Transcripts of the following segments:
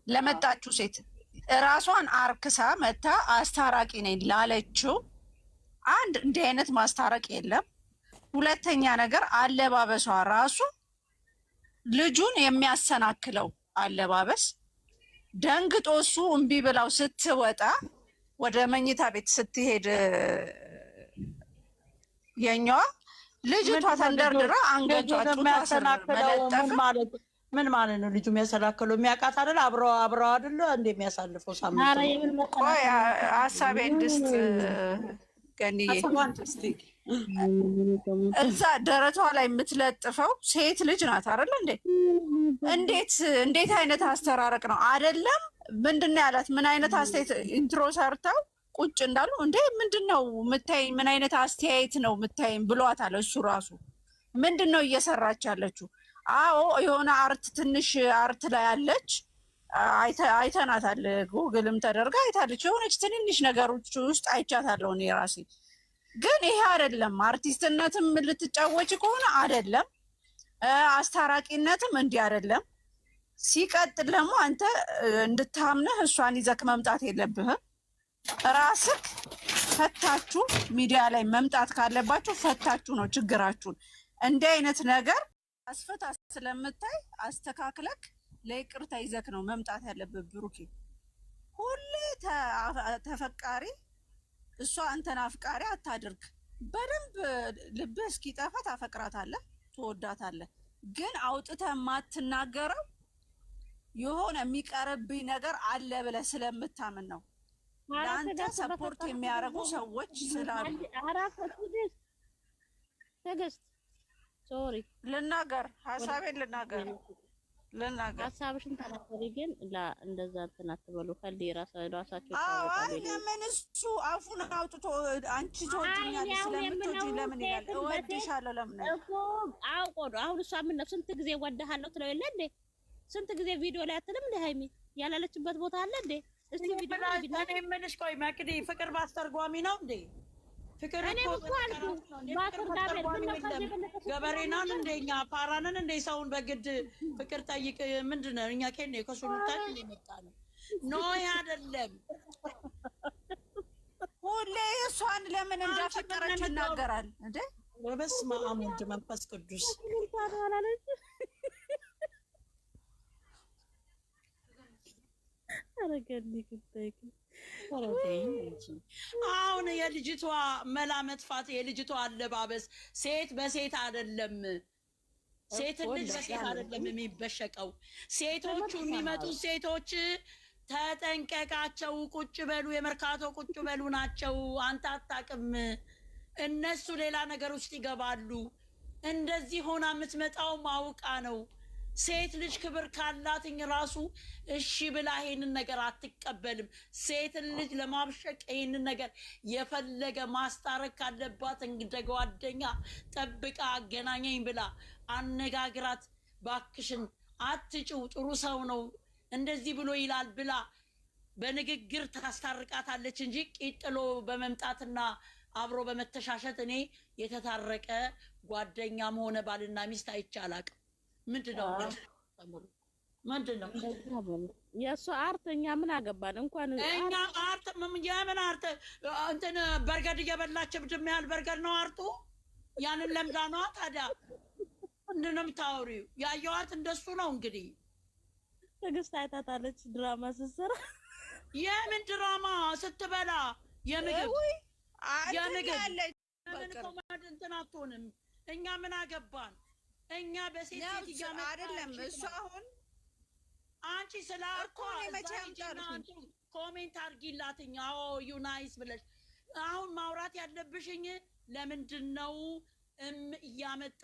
ለመጣችሁ ሴት ራሷን አርክሳ መታ አስታራቂ ነኝ ላለችው አንድ እንዲህ አይነት ማስታረቅ የለም። ሁለተኛ ነገር አለባበሷ ራሱ ልጁን የሚያሰናክለው አለባበስ ደንግጦ እሱ እምቢ ብላው ስትወጣ ወደ መኝታ ቤት ስትሄድ የኛዋ ልጅቷ ተንደርድራ አንገቷ ምን ማለት ነው? ልጁ የሚያሰናክለው የሚያውቃት አይደል? አብረው አይደል እንደሚያሳልፈው ሳምንት። ቆይ ሀሳቤ እንድስጥ ገንዬ እዛ ደረቷ ላይ የምትለጥፈው ሴት ልጅ ናት አይደል እንዴ? እንዴት አይነት አስተራረቅ ነው? አይደለም ምንድን ያላት? ምን አይነት አስተያየት ኢንትሮ ሰርተው ቁጭ እንዳሉ እንዴ ምንድን ነው የምታይኝ? ምን አይነት አስተያየት ነው የምታይኝ ብሏታል። እሱ ራሱ ምንድን ነው እየሰራች ያለችው? አዎ የሆነ አርት ትንሽ አርት ላይ አለች፣ አይተናታል። ጉግልም ተደርጋ አይታለች። የሆነች ትንንሽ ነገሮች ውስጥ አይቻታለሁ እኔ ራሴ። ግን ይሄ አይደለም አርቲስትነትም ልትጫወች ከሆነ አይደለም፣ አስታራቂነትም እንዲህ አይደለም። ሲቀጥል ደግሞ አንተ እንድታምነህ እሷን ይዘክ መምጣት የለብህም። ራስክ ፈታችሁ ሚዲያ ላይ መምጣት ካለባችሁ ፈታችሁ ነው ችግራችሁን። እንዲህ አይነት ነገር አስፈታ ስለምታይ አስተካክለክ ለይቅርታ ይዘክ ነው መምጣት ያለብህ። ብሩኬ ሁሌ ተፈቃሪ እሷ አንተን አፍቃሪ አታድርግ። በደንብ ልብህ እስኪጠፋ ታፈቅራታለህ፣ ትወዳታለህ። ግን አውጥተህ የማትናገረው የሆነ የሚቀርብኝ ነገር አለ ብለህ ስለምታምን ነው። ለአንተ ሰፖርት የሚያደርጉ ሰዎች ስላሉ ሶሪ ልናገር፣ ሀሳቤን ልናገር ሀሳብሽን ተናገሪ። ግን እንደዛ እንትን አትበሉ። ከሊ ራሳቸው ለምን እሱ አፉን አውጥቶ አንቺ ትወጂኛለሽ ስለምትወጂ ለምን ይላል? እወድሻለሁ ለምን እኮ አውቆ ነው። አሁን እሷ ምን ነው ስንት ጊዜ እወድሃለሁ ትለው የለ እንዴ? ስንት ጊዜ ቪዲዮ ላይ አትልም እንዴ? ሃይሚ ያላለችበት ቦታ አለ እንዴ? እስቲ ቪዲዮ ላይ እኔ የምልሽ ቆይ ማክዲ ፍቅር ባስተርጓሚ ነው እንዴ? ፍቅር እኮ ገበሬናን እንደኛ ፓራንን እንደ ሰውን በግድ ፍቅር ጠይቅ ምንድነው? እኛ ከኔ ከሱልጣን የመጣ ነው ነው አይደለም። ሁሌ እሷን ለምን እንዳፈቀረች ይናገራል እንዴ? በስመ አብ ወወልድ ወመንፈስ ቅዱስ። አረጋልኝ ኩታይክ አሁን የልጅቷ መላ መጥፋት፣ የልጅቷ አለባበስ ሴት በሴት አይደለም፣ ሴት ልጅ በሴት አይደለም የሚበሸቀው። ሴቶቹ የሚመጡ ሴቶች ተጠንቀቃቸው፣ ቁጭ በሉ፣ የመርካቶ ቁጭ በሉ ናቸው። አንተ አታውቅም፣ እነሱ ሌላ ነገር ውስጥ ይገባሉ። እንደዚህ ሆና የምትመጣው ማውቃ ነው። ሴት ልጅ ክብር ካላትኝ ራሱ እሺ ብላ ይሄንን ነገር አትቀበልም። ሴት ልጅ ለማብሸቅ ይሄንን ነገር የፈለገ ማስታረቅ ካለባት እንደ ጓደኛ ጠብቃ አገናኘኝ ብላ አነጋግራት። ባክሽን አትጭው፣ ጥሩ ሰው ነው እንደዚህ ብሎ ይላል ብላ በንግግር ታስታርቃታለች እንጂ ቂጥሎ በመምጣትና አብሮ በመተሻሸት እኔ የተታረቀ ጓደኛም ሆነ ባልና ሚስት አይቻላቅ። ምንድነው የእሱ አርት? እኛ ምን አገባን? እንኳን እኛ አርት የምን አርት እንትን በርገድ እየበላች ብድም ያህል በርገድ ነው አርቱ። ያንን ለምዳ ነዋ። ታዲያ ምንድን ነው የምታወሪው? ያየው አርት እንደሱ ነው። እንግዲህ ትዕግስት አይታታለች ድራማ ስትሰራ። የምን ድራማ ስትበላ የምግብ እንትን አትሆንም። እኛ ምን አገባን? እኛ በሴት እያመጣ አይደለም እሱ አሁን አንቺ ስለ አርኮ ኮሜንት አድርጊላትኝ። አዎ ዩናይስ ብለሽ አሁን ማውራት ያለብሽኝ ለምንድን ነው እያመጣ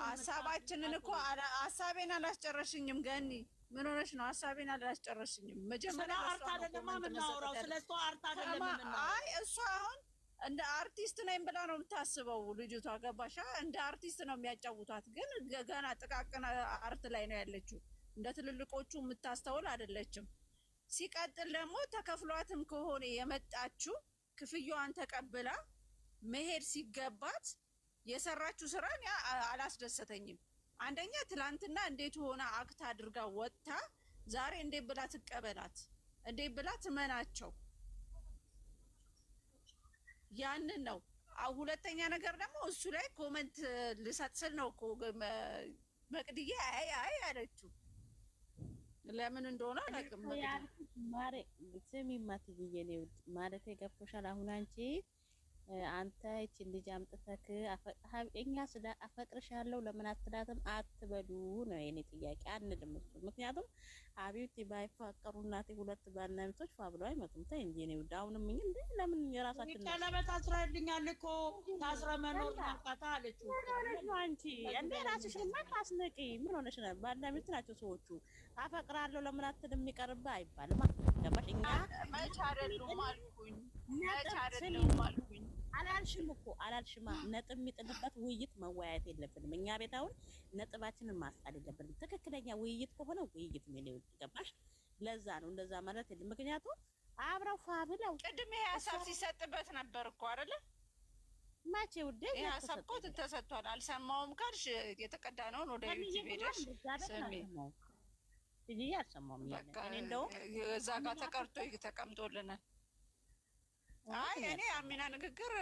ሀሳባችንን እኮ ሀሳቤን አላስጨረሽኝም። ገኒ ምን ሆነሽ ነው? ሀሳቤን አላስጨረሽኝም። መጀመሪያ አርት አይደለም የምናወራው፣ ስለሱ አርት አይደለም የምናወራው። አይ እሱ አሁን እንደ አርቲስት ነኝ ብላ ነው የምታስበው ልጅቷ። ገባሻ? እንደ አርቲስት ነው የሚያጫውቷት። ግን ገና ጥቃቅን አርት ላይ ነው ያለችው። እንደ ትልልቆቹ የምታስተውል አይደለችም። ሲቀጥል ደግሞ ተከፍሏትም ከሆነ የመጣችው ክፍያዋን ተቀብላ መሄድ ሲገባት የሰራችው ስራን አላስደሰተኝም። አንደኛ ትላንትና እንዴት ሆነ አክት አድርጋ ወጥታ ዛሬ እንዴት ብላ ትቀበላት? እንዴት ብላ ትመናቸው? ያንን ነው። ሁለተኛ ነገር ደግሞ እሱ ላይ ኮመንት ልሰጥ ስል ነው እኮ መቅድዬ አይ አይ አለችው። ለምን እንደሆነ አላውቅም። ማሬ ስሚማ ትይዬ ነው ማለት የገብቶሻል። አሁን አንተ እቺን ልጅ አምጥተክ እኛ ስለ አፈቅርሻለሁ ለምን አትላትም አትበሉ ነው የኔ ጥያቄ። አንልም እሱ ምክንያቱም አቤት ባይፋቀሩ እናቴ ሁለት ባልና ሚስቶች ፋብለው አይመጡም። ተይ እንጂ ነው ዳውንም እንዴ ለምን የራሳችን ቀለበት አስራልኛል እኮ ታስረ መኖር ናቃታ አለችው። አንቺ እንዴ ራስሽንማ ታስነቂ ምን ሆነሽ ነው? ባልና ሚስት ናቸው ሰዎቹ። አፈቅራለሁ ለምን አትልም የሚቀርብ አይባልም። ገባሽ? እኛ መች አይደሉም አልኩኝ መች አይደሉም አልኩኝ አላልሽማ። ነጥብ የሚጥልበት ውይይት መወያየት የለብንም። እኛ ቤት አሁን ነጥባችንን ማስጣል የለብንም። ትክክለኛ ውይይት ከሆነ ውይይት ነው ሊሆን ይገባሽ። ለዛ ነው እንደዛ ማለት የለም። ምክንያቱም አብረው ፋብለው ቅድም ይሄ ሀሳብ ሲሰጥበት ነበር እኮ አይደለ? መቼ ውዴ ይሄ ሀሳብ እኮ ተሰጥቷል። አልሰማውም ካልሽ የተቀዳነውን ወደ ዩቲዩብ ሄደሽ ስሚ። ልጅ አልሰማውም እኔ እንደውም እዛ ጋር ተቀርቶ ተቀምጦልናል። አይ እኔ አሚና ንግግር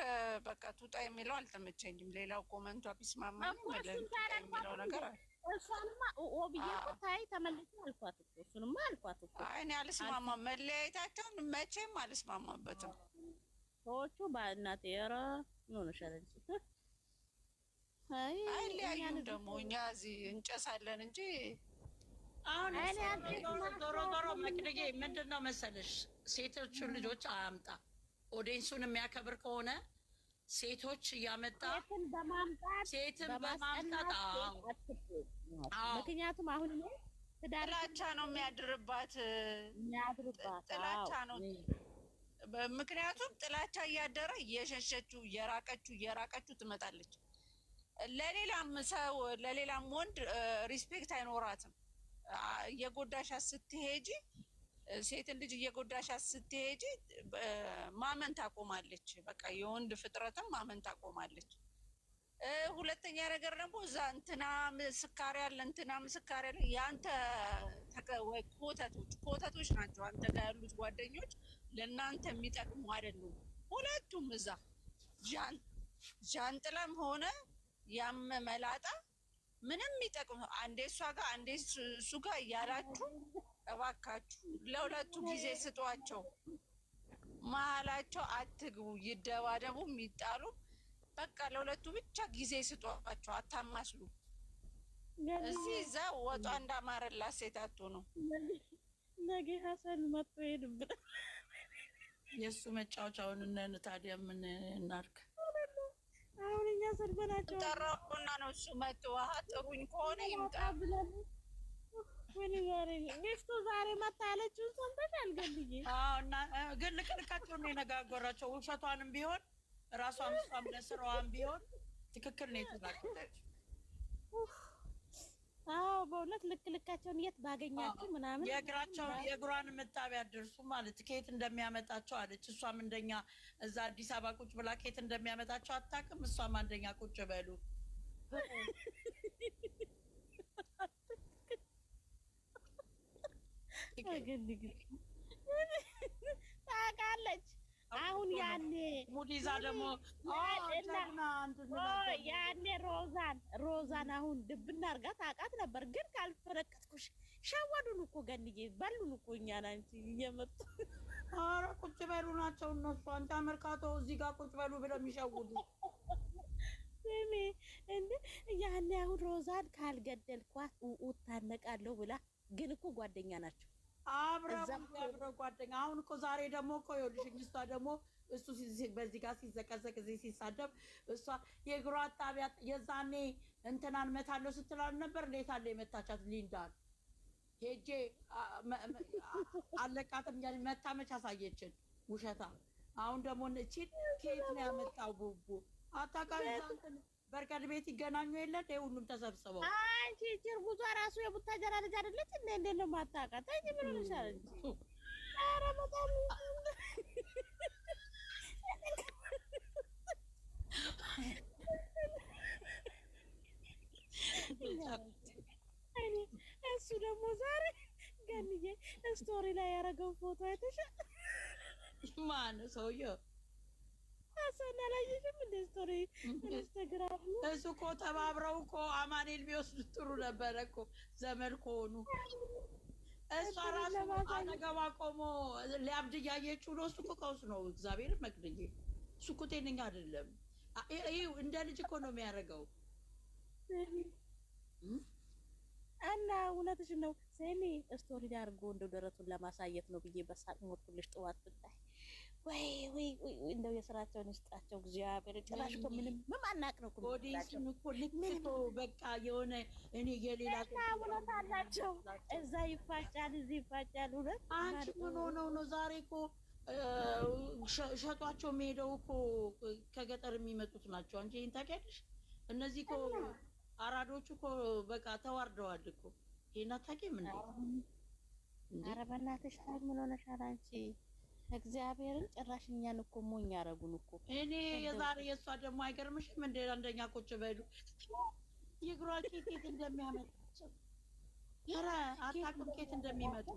በቃ ቱጣ የሚለው አልተመቸኝም። ሌላው ኮመንቷ ቢስማማም የሚለው ነገር እሷንማ ኦብዬ እኮ ታይ ተመልሼ አልኳት እኮ እሱንማ አልኳት እኮ። አይ እኔ አልስማማም፣ መለያየታቸውን መቼም አልስማማበትም። ሰዎቹ በእናቴ ኧረ ምን ሆነሻል እንጂ አይለያዩም። ደግሞ እኛ እዚህ እንጨሳለን እንጂ አሁን ዞሮ መቅደጌ ምንድን ነው መሰለሽ ሴቶቹን ልጆች አያምጣ። ኦዲየንሱን የሚያከብር ከሆነ ሴቶች እያመጣ ሴትን በማምጣት ምክንያቱም አሁን ጥላቻ ነው የሚያድርባት፣ ጥላቻ ነው። ምክንያቱም ጥላቻ እያደረ እየሸሸችው እየራቀችው ትመጣለች። ለሌላም ሰው ለሌላም ወንድ ሪስፔክት አይኖራትም። እየጎዳሻት ስትሄጂ ሴትን ልጅ እየጎዳሻት ስትሄጂ ማመን ታቆማለች። በቃ የወንድ ፍጥረትም ማመን ታቆማለች። ሁለተኛ ነገር ደግሞ እዛ እንትና ምስካሪ ያለ እንትና ምስካሪ ያለ ያንተ ኮተቶች ናቸው። አንተ ጋር ያሉት ጓደኞች ለእናንተ የሚጠቅሙ አይደሉም። ሁለቱም እዛ ዣንጥላም ሆነ ያም መላጣ ምንም የሚጠቅሙ አንዴ እሷ ጋር አንዴ እሱ ጋር እያላችሁ እባካችሁ ለሁለቱ ጊዜ ስጧቸው። መሀላቸው አትግቡ፣ ይደባደቡ፣ የሚጣሉ በቃ ለሁለቱ ብቻ ጊዜ ስጧቸው። አታማስሉ። እዚህ እዛ ወጧ እንዳማረላት ሴት አትሆኑ። ነገ ሀሰን መጥቶ ይሄድብናል። የእሱ መጫወቻውን እነን ታዲያ ምን እናድርግ? አሁን እኛ ሰድበናቸው ጠራቁና ነው እሱ መጥቶ ውሃ ጥሩኝ ከሆነ ይምጣ ብለን ምን ዛሬ ሚስቱ ዛሬ መጣ ያለችውን ሰምተሻል? ገልዬ እና ግን ልቅልቃቸውን የነጋገራቸው ውሸቷንም ቢሆን ራሷን እሷም ለስራዋን ቢሆን ትክክል ነው የተናገረች። አዎ በእውነት ልክልካቸውን የት ባገኛችሁ ምናምን የእግሯን ምጣቢ ያደርሱ ማለት ከየት እንደሚያመጣቸው አለች። እሷም እንደኛ እዛ አዲስ አበባ ቁጭ ብላ ከየት እንደሚያመጣቸው አታውቅም። እሷም አንደኛ ቁጭ በሉ ታውቃለች። አሁን ያኔ ሙዲዛ ደግሞ ያኔ ሮዛን አሁን ድብና አድርጋ ታውቃት ነበር። ግን ካልፈረከትኩሽ ሸወዱን እኮ ገንዬ በሉን እኮ እኛን አንቺ እየመጡ ኧረ ቁጭ በሉ ናቸው እነሱ። አንተ መርካቶ እዚህ ጋር ቁጭ በሉ ብለው የሚሸውዱ ስሚ እንደ ያኔ አሁን ሮዛን ካልገደልኳት እታነቃለሁ ብላ ግን እኮ ጓደኛ ናቸው። አብረው ጓደኛ። አሁን እኮ ዛሬ ደግሞ እኮ ይኸውልሽ እሷ ደግሞ እሱ በዚህ ጋር ሲዘቀዘቅ እዚህ ሲሳደብ እሷ የእግሯ አጣቢያ የዛኔ እንትናን መታለሁ ስትላል ነበር። እንዴት አለ የመታቻት ሊንዳን ሄጄ አለቃትም ያለ መታመች አሳየችን ውሸታ። አሁን ደግሞ እቺን ከየት ነው ያመጣው? ቡቡ አታውቃም። እንትን በርቀት ቤት ይገናኙ የለ ሁሉም ተሰብስበው አንቺ ጭርጉዟ ራሱ የቡታጀራ ልጅ አይደለች እንዴ? እንዴት ነው የማታውቃት? አንቺ ምን ሆነሻል እንጂ? ኧረ በጣም እሱ ደግሞ ዛሬ ገንዬ ስቶሪ ላይ ያደረገው ፎቶ አይተሻል? ማን ሰውዬው? አሰና ላይ ይሽም እንደ ስቶሪ ኢንስታግራም እሱ እኮ ተባብረው እኮ አማኑኤል ቢወስዱት ጥሩ ነበረ እኮ ዘመድ ከሆኑ። እሷ ራሱ አጠገቧ ቆሞ ሊያብድ እያየችው ነው። እሱ እኮ ቀውስ ነው። እግዚአብሔር መቅደዬ እሱ እኮ ጤነኛ አይደለም። ይኸው እንደ ልጅ እኮ ነው የሚያደርገው። እና እውነትሽን ነው። ስሚ ስቶሪ ላይ አድርጎ እንደው ደረቱን ለማሳየት ነው ብዬ በሳቅ ሞትኩልሽ። ጠዋት ብታይ ወይ ወይ ወይ እንደው የስራቸውን ይስጣቸው እግዚአብሔር። ጭራሽ እኮ ምንም ማናቅ ነው እኮ ኦዲሽን እኮ ልክ በቃ የሆነ እኔ የሌላ እውነት አላቸው። እዛ ይፋጫል፣ እዚህ ይፋጫል። እውነት አንቺ ምን ሆነው ነው ዛሬ እኮ ሸጧቸው የሚሄደው እኮ ከገጠር የሚመጡት ናቸው። አንቺ ይሄን ታውቂያለሽ? እነዚህ እኮ አራዶቹ እኮ በቃ ተዋርደዋል እኮ። ይሄን አታውቂም እንዴ? ኧረ በእናትሽ ታይ ምን ሆነሻል አንቺ? እግዚአብሔርን ጭራሽ እኛን እኮ ሞኝ ያደረጉን እኮ። እኔ የዛሬ የእሷ ደግሞ አይገርምሽም እንደ አንደኛ ቁጭ በሉ የእግሯ ኬት እንደሚያመጣቸው። ኧረ አታውቅም ኬት እንደሚመጡ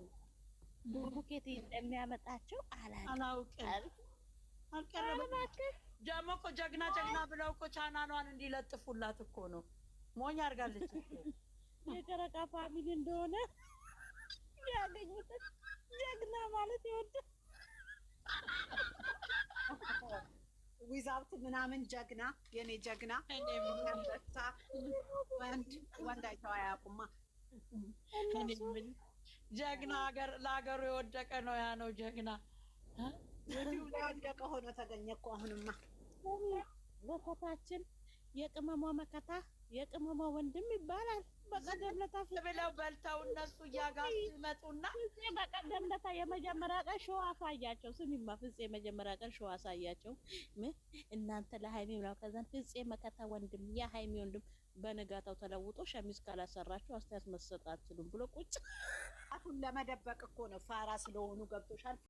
ቡኬት እንደሚያመጣቸው አላውቅም። አልቀረበም ደግሞ እኮ ጀግና ጀግና ብለው እኮ ቻናሏን እንዲለጥፉላት እኮ ነው። ሞኝ አድርጋለች እኮ የጨረቃ ፋሚሊ እንደሆነ ያገኙት ጀግና ማለት ይወዳል። ዊዛውት ምናምን ጀግና የኔ ጀግና አንበሳ ወንድ አይተው አያውቁማ። ጀግና ሀገር ለሀገሩ የወደቀ ነው። ያ ነው ጀግና። የወደቀ ሆኖ ተገኘ እኮ። አሁንማ ወከታችን የቅመሟ መከታ የቅመሟ ወንድም ይባላል። በቀደም ለታ ብለው በልተው እነሱ እያጋዙ ይመጡና በቀደም ለታ የመጀመሪያ ቀን ሾው አሳያቸው። ስሚማ ፍፄ የመጀመሪያ ቀን ሾው አሳያቸው። እናንተ ለሃይሚ ምናምን ከዛን ፍፄ መከታ ወንድም የሃይሚ ወንድም በነጋታው ተለውጦ ሸሚዝ ካላሰራችሁ አስተያየት መስጠት አትችሉም ብሎ ቁጭ አሁን ለመደበቅ እኮ ነው። ፋራ ስለሆኑ ገብቶሻል።